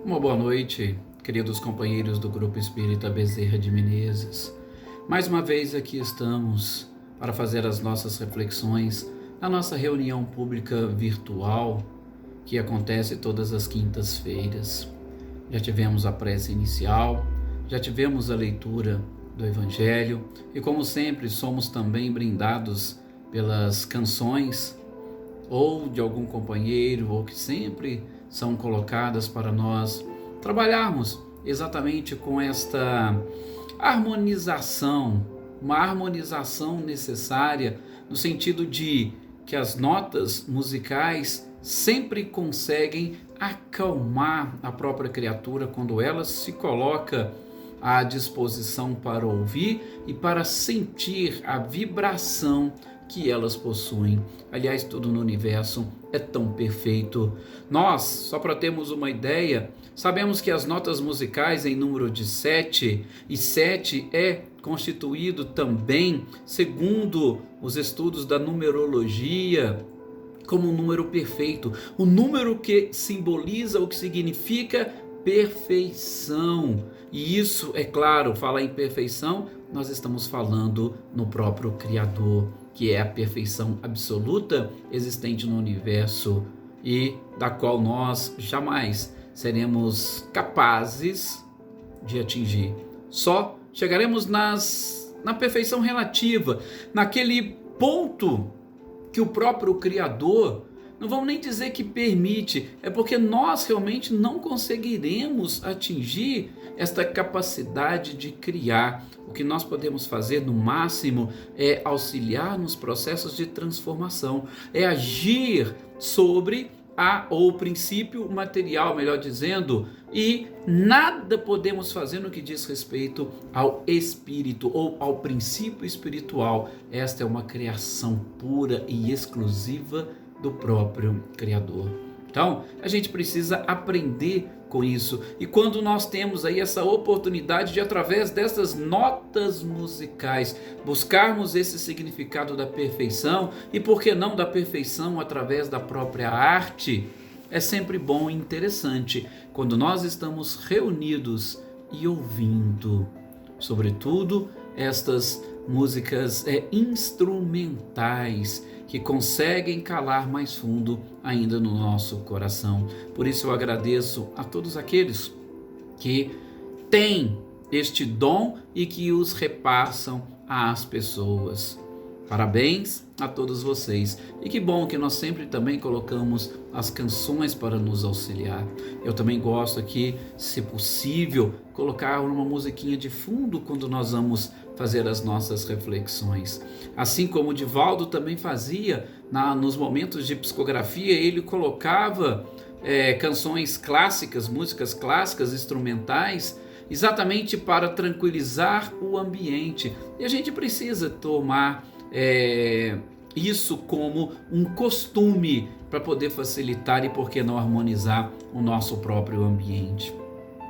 Uma boa noite, queridos companheiros do Grupo Espírita Bezerra de Menezes. Mais uma vez aqui estamos para fazer as nossas reflexões na nossa reunião pública virtual que acontece todas as quintas-feiras. Já tivemos a prece inicial, já tivemos a leitura do Evangelho e, como sempre, somos também brindados pelas canções ou de algum companheiro, ou que sempre são colocadas para nós trabalharmos exatamente com esta harmonização, uma harmonização necessária no sentido de que as notas musicais sempre conseguem acalmar a própria criatura quando ela se coloca à disposição para ouvir e para sentir a vibração que elas possuem. Aliás, tudo no universo é tão perfeito. Nós, só para termos uma ideia, sabemos que as notas musicais em número de 7, e 7 é constituído também, segundo os estudos da numerologia, como um número perfeito, um número que simboliza o que significa perfeição. E isso, é claro, falar em perfeição, nós estamos falando no próprio Criador, que é a perfeição absoluta existente no universo e da qual nós jamais seremos capazes de atingir. Só chegaremos na perfeição relativa, naquele ponto que o próprio Criador, não vamos nem dizer que permite, é porque nós realmente não conseguiremos atingir esta capacidade de criar. O que nós podemos fazer no máximo é auxiliar nos processos de transformação, é agir sobre o princípio material, melhor dizendo, e nada podemos fazer no que diz respeito ao espírito ou ao princípio espiritual. Esta é uma criação pura e exclusiva do próprio Criador. Então, a gente precisa aprender com isso. E quando nós temos aí essa oportunidade de, através dessas notas musicais, buscarmos esse significado da perfeição, e por que não da perfeição através da própria arte, é sempre bom e interessante quando nós estamos reunidos e ouvindo, sobretudo, estas músicas instrumentais que conseguem calar mais fundo ainda no nosso coração. Por isso eu agradeço a todos aqueles que têm este dom e que os repassam às pessoas. Parabéns a todos vocês. E que bom que nós sempre também colocamos as canções para nos auxiliar. Eu também gosto aqui, se possível, colocar uma musiquinha de fundo quando nós vamos fazer as nossas reflexões. Assim como o Divaldo também fazia nos momentos de psicografia, ele colocava canções clássicas, músicas clássicas, instrumentais, exatamente para tranquilizar o ambiente. E a gente precisa tomar isso como um costume para poder facilitar e, por que não, harmonizar o nosso próprio ambiente.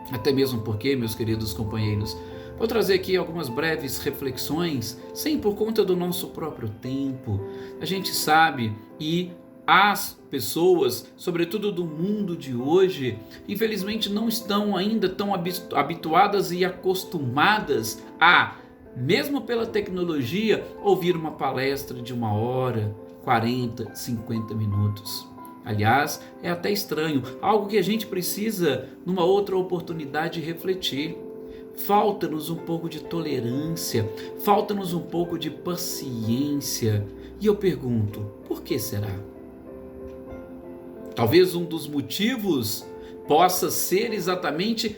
Até mesmo porque, meus queridos companheiros, vou trazer aqui algumas breves reflexões, sim, por conta do nosso próprio tempo. A gente sabe, e as pessoas, sobretudo do mundo de hoje, infelizmente não estão ainda tão habituadas e acostumadas a, mesmo pela tecnologia, ouvir uma palestra de 1 hora, 40, 50 minutos. Aliás, é até estranho, algo que a gente precisa, numa outra oportunidade, refletir. Falta-nos um pouco de tolerância, falta-nos um pouco de paciência. E eu pergunto, por que será? Talvez um dos motivos possa ser exatamente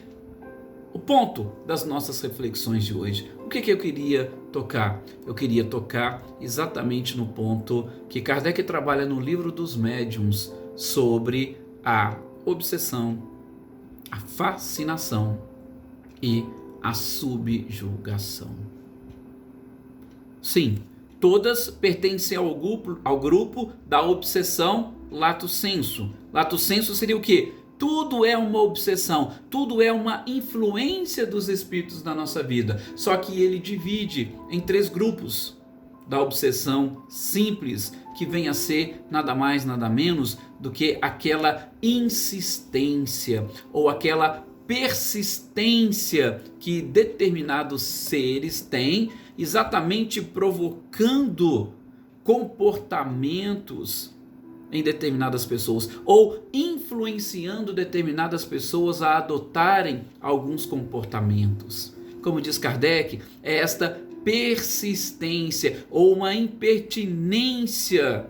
o ponto das nossas reflexões de hoje. O que eu queria tocar? Eu queria tocar exatamente no ponto que Kardec trabalha no Livro dos Médiuns sobre a obsessão, a fascinação e a subjugação. Sim, todas pertencem ao grupo da obsessão lato sensu. Lato sensu seria o quê? Tudo é uma obsessão, tudo é uma influência dos espíritos na nossa vida. Só que ele divide em 3 grupos. da obsessão simples, que vem a ser nada mais, nada menos do que aquela insistência ou aquela persistência que determinados seres têm, exatamente provocando comportamentos em determinadas pessoas ou influenciando determinadas pessoas a adotarem alguns comportamentos. Como diz Kardec, é esta persistência ou uma impertinência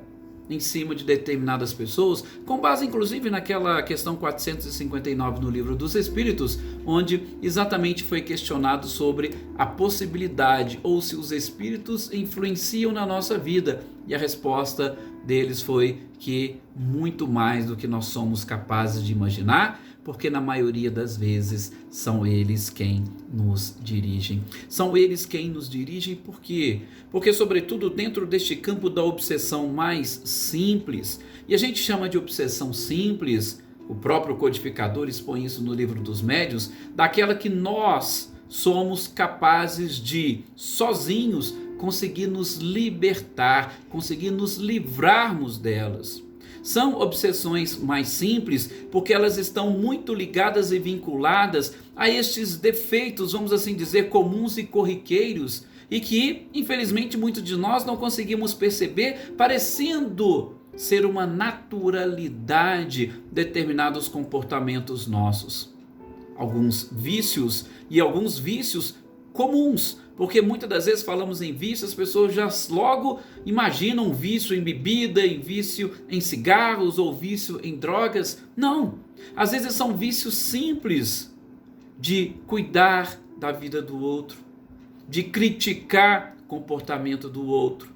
em cima de determinadas pessoas, com base inclusive naquela questão 459 no Livro dos Espíritos, onde exatamente foi questionado sobre a possibilidade ou se os espíritos influenciam na nossa vida, e a resposta deles foi que muito mais do que nós somos capazes de imaginar, porque na maioria das vezes são eles quem nos dirigem. São eles quem nos dirigem, por quê? Porque sobretudo dentro deste campo da obsessão mais simples, e a gente chama de obsessão simples, o próprio codificador expõe isso no Livro dos Médiuns, daquela que nós somos capazes de, sozinhos, conseguir nos libertar, conseguir nos livrarmos delas. São obsessões mais simples porque elas estão muito ligadas e vinculadas a estes defeitos, vamos assim dizer, comuns e corriqueiros, e que, infelizmente, muitos de nós não conseguimos perceber, parecendo ser uma naturalidade determinados comportamentos nossos. Alguns vícios comuns, porque muitas das vezes falamos em vício, as pessoas já logo imaginam um vício em bebida, em vício em cigarros ou vício em drogas. Não, às vezes são vícios simples de cuidar da vida do outro, de criticar o comportamento do outro,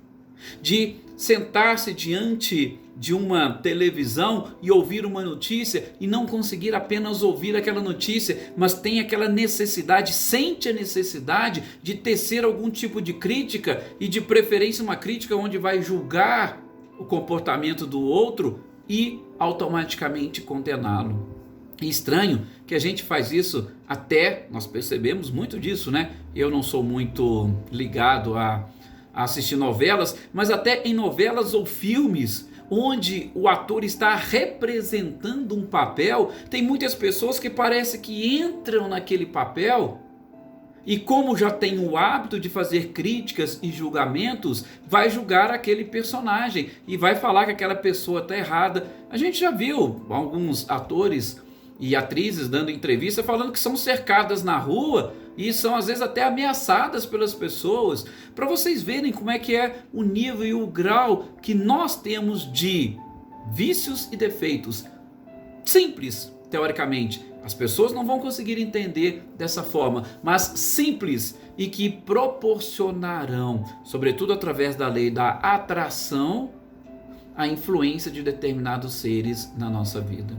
de sentar-se diante de uma televisão e ouvir uma notícia e não conseguir apenas ouvir aquela notícia, mas tem aquela necessidade, sente a necessidade de tecer algum tipo de crítica, e de preferência uma crítica onde vai julgar o comportamento do outro e automaticamente condená-lo. É estranho que a gente faz isso, até nós percebemos muito disso, né? Eu não sou muito ligado a assistir novelas, mas até em novelas ou filmes onde o ator está representando um papel, tem muitas pessoas que parece que entram naquele papel e, como já tem o hábito de fazer críticas e julgamentos, vai julgar aquele personagem e vai falar que aquela pessoa está errada. A gente já viu alguns atores e atrizes dando entrevista falando que são cercadas na rua e são às vezes até ameaçadas pelas pessoas, para vocês verem como é que é o nível e o grau que nós temos de vícios e defeitos simples, teoricamente. As pessoas não vão conseguir entender dessa forma, mas simples, e que proporcionarão, sobretudo através da lei da atração, a influência de determinados seres na nossa vida.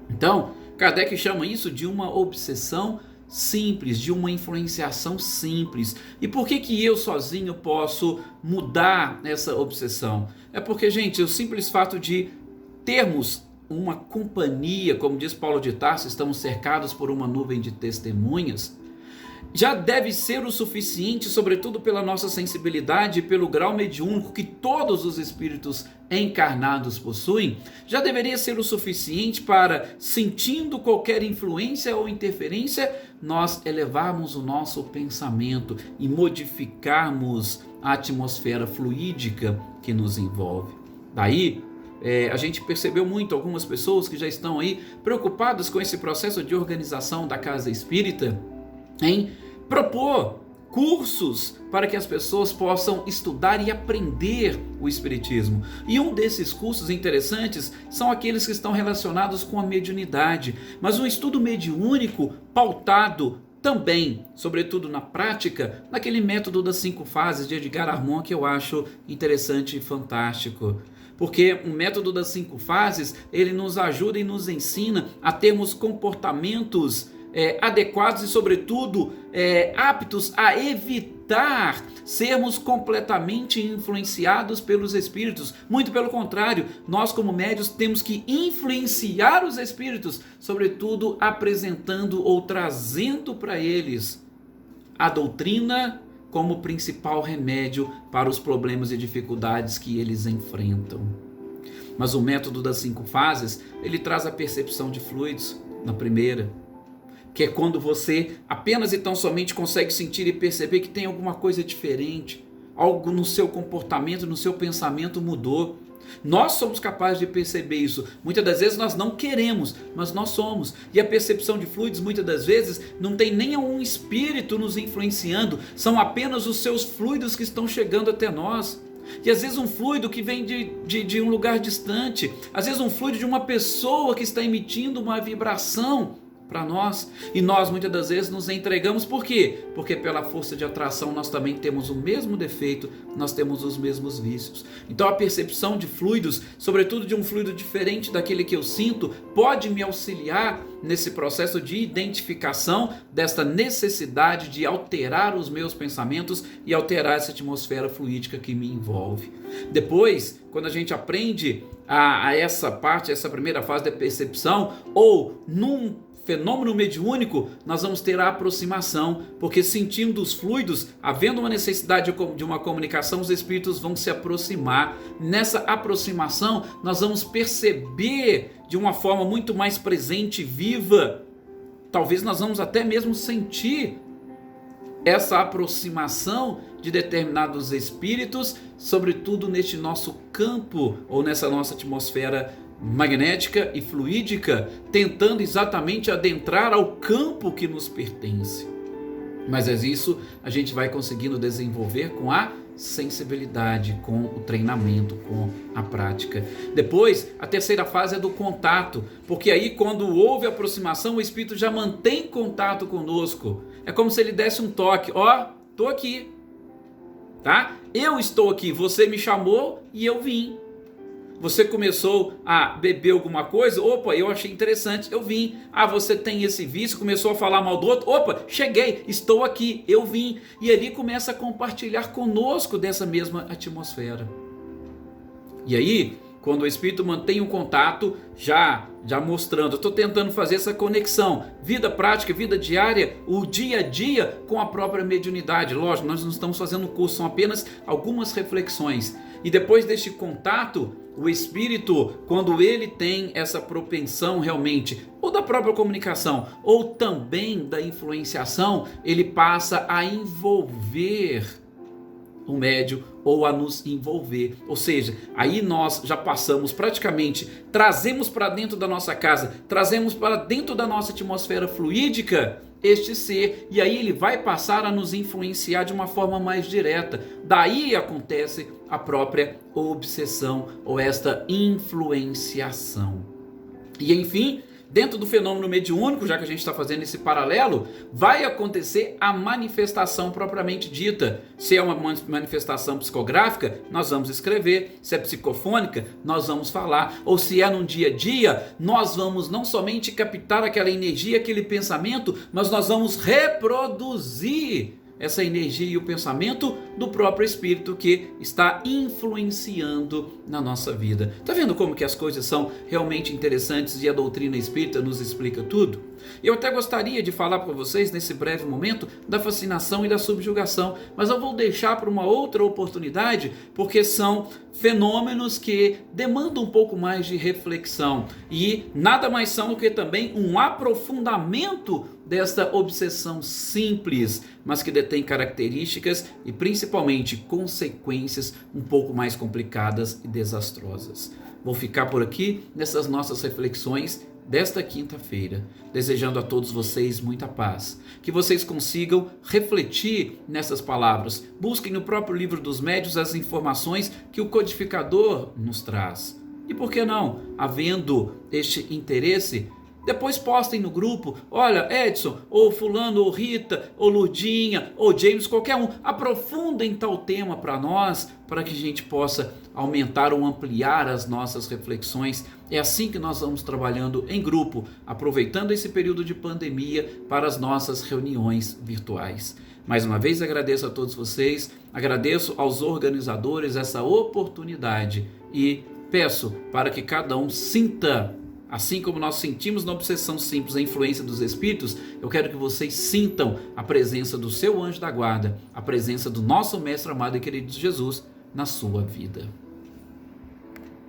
Então, Kardec chama isso de uma obsessão simples, de uma influenciação simples. E por que eu sozinho posso mudar essa obsessão? É porque, gente, o simples fato de termos uma companhia, como diz Paulo de Tarso, estamos cercados por uma nuvem de testemunhas, já deve ser o suficiente, sobretudo pela nossa sensibilidade e pelo grau mediúnico que todos os espíritos encarnados possuem, já deveria ser o suficiente para, sentindo qualquer influência ou interferência, nós elevarmos o nosso pensamento e modificarmos a atmosfera fluídica que nos envolve. Daí, a gente percebeu muito algumas pessoas que já estão aí preocupadas com esse processo de organização da casa espírita, em propor cursos para que as pessoas possam estudar e aprender o espiritismo. E um desses cursos interessantes são aqueles que estão relacionados com a mediunidade, mas um estudo mediúnico pautado também, sobretudo na prática, naquele método das 5 fases de Edgar Armand, que eu acho interessante e fantástico. Porque o método das 5 fases, ele nos ajuda e nos ensina a termos comportamentos adequados e, sobretudo, aptos a evitar sermos completamente influenciados pelos espíritos. Muito pelo contrário, nós como médiuns temos que influenciar os espíritos, sobretudo apresentando ou trazendo para eles a doutrina como principal remédio para os problemas e dificuldades que eles enfrentam. Mas o método das 5 fases, ele traz a percepção de fluidos na primeira, que é quando você apenas e tão somente consegue sentir e perceber que tem alguma coisa diferente, algo no seu comportamento, no seu pensamento mudou. Nós somos capazes de perceber isso. Muitas das vezes nós não queremos, mas nós somos. E a percepção de fluidos muitas das vezes não tem nem um espírito nos influenciando, são apenas os seus fluidos que estão chegando até nós. E às vezes um fluido que vem de um lugar distante, às vezes um fluido de uma pessoa que está emitindo uma vibração para nós, e nós muitas das vezes nos entregamos. Por quê? Porque pela força de atração nós também temos o mesmo defeito, nós temos os mesmos vícios. Então a percepção de fluidos, sobretudo de um fluido diferente daquele que eu sinto, pode me auxiliar nesse processo de identificação desta necessidade de alterar os meus pensamentos e alterar essa atmosfera fluídica que me envolve. Depois, quando a gente aprende a essa parte, essa primeira fase da percepção, ou num fenômeno mediúnico, nós vamos ter a aproximação, porque sentindo os fluidos, havendo uma necessidade de uma comunicação, os espíritos vão se aproximar. Nessa aproximação, nós vamos perceber de uma forma muito mais presente e viva. Talvez nós vamos até mesmo sentir essa aproximação de determinados espíritos, sobretudo neste nosso campo ou nessa nossa atmosfera magnética e fluídica, tentando exatamente adentrar ao campo que nos pertence. Mas é isso a gente vai conseguindo desenvolver com a sensibilidade, com o treinamento, com a prática. Depois, a terceira fase é do contato, porque aí quando houve aproximação, o espírito já mantém contato conosco. É como se ele desse um toque: ó, tô aqui, tá? Eu estou aqui, você me chamou e eu vim. Você começou a beber alguma coisa, opa, eu achei interessante, eu vim. Ah, você tem esse vício, começou a falar mal do outro, opa, cheguei, estou aqui, eu vim. E ali começa a compartilhar conosco dessa mesma atmosfera. E aí, quando o espírito mantém um contato, já mostrando, eu estou tentando fazer essa conexão, vida prática, vida diária, o dia a dia com a própria mediunidade. Lógico, nós não estamos fazendo curso, são apenas algumas reflexões. E depois deste contato, o espírito, quando ele tem essa propensão realmente, ou da própria comunicação, ou também da influenciação, ele passa a envolver o médium ou a nos envolver. Ou seja, aí nós já passamos praticamente, trazemos para dentro da nossa casa, trazemos para dentro da nossa atmosfera fluídica este ser, e aí ele vai passar a nos influenciar de uma forma mais direta. Daí acontece a própria obsessão ou esta influenciação. E enfim, dentro do fenômeno mediúnico, já que a gente está fazendo esse paralelo, vai acontecer a manifestação propriamente dita. Se é uma manifestação psicográfica, nós vamos escrever. Se é psicofônica, nós vamos falar. Ou se é num dia a dia, nós vamos não somente captar aquela energia, aquele pensamento, mas nós vamos reproduzir essa energia e o pensamento do próprio espírito que está influenciando na nossa vida. Está vendo como que as coisas são realmente interessantes e a doutrina espírita nos explica tudo? Eu até gostaria de falar para vocês nesse breve momento da fascinação e da subjugação, mas eu vou deixar para uma outra oportunidade, porque são fenômenos que demandam um pouco mais de reflexão e nada mais são do que também um aprofundamento desta obsessão simples, mas que detém características e principalmente consequências um pouco mais complicadas e desastrosas. Vou ficar por aqui nessas nossas reflexões desta quinta-feira, desejando a todos vocês muita paz, que vocês consigam refletir nessas palavras, busquem no próprio livro dos médiuns as informações que o codificador nos traz. E por que não, havendo este interesse, depois postem no grupo: olha, Edson, ou fulano, ou Rita, ou Lurdinha, ou James, qualquer um, aprofundem tal tema para nós, para que a gente possa aumentar ou ampliar as nossas reflexões. É assim que nós vamos trabalhando em grupo, aproveitando esse período de pandemia para as nossas reuniões virtuais. Mais uma vez agradeço a todos vocês, agradeço aos organizadores essa oportunidade e peço para que cada um sinta Assim como nós sentimos na obsessão simples a influência dos espíritos, eu quero que vocês sintam a presença do seu anjo da guarda, a presença do nosso Mestre amado e querido Jesus na sua vida.